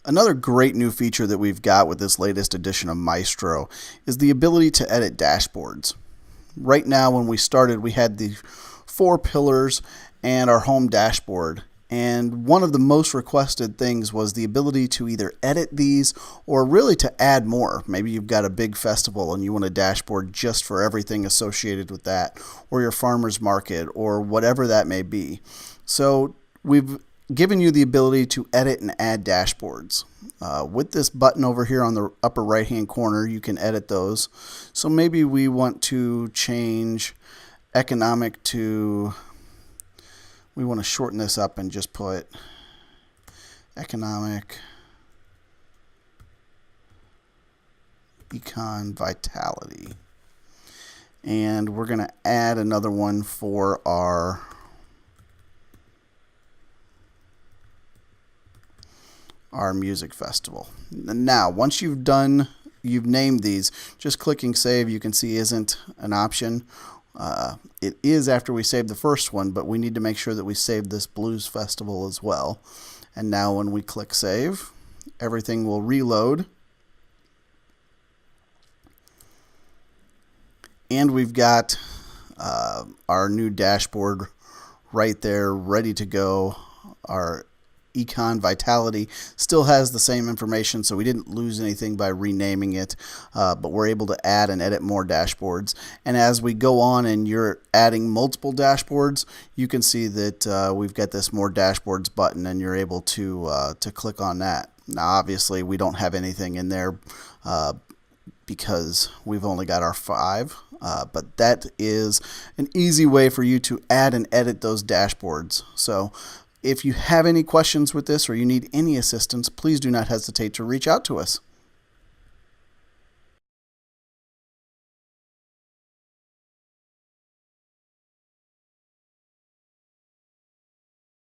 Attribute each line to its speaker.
Speaker 1: Another great new feature that we've got with this latest edition of Maestro is the ability to edit dashboards. Right now, when we started, we had the 4 pillars and our home dashboard. And one of the most requested things was the ability to either edit these or really to add more. Maybe you've got a big festival and you want a dashboard just for everything associated with that, or your farmer's market, or whatever that may be. So we've given you the ability to edit and add dashboards. With this button over here on the upper right hand corner, you can edit those. So maybe we want to change economic to, we want to shorten this up and just put economic econ vitality. And we're going to add another one for our music festival. Now, once you've named these, just clicking save, you can see isn't an option. It is after we save the first one, but we need to make sure that we save this blues festival as well. And now when we click save, everything will reload. And we've got our new dashboard right there ready to go. Our Econ Vitality still has the same information, so we didn't lose anything by renaming it, but we're able to add and edit more dashboards. And as we go on and you're adding multiple dashboards, you can see that we've got this more dashboards button, and you're able to click on that. Now obviously we don't have anything in there because we've only got our 5, but that is an easy way for you to add and edit those dashboards. So if you have any questions with this or you need any assistance, please do not hesitate to reach out to us.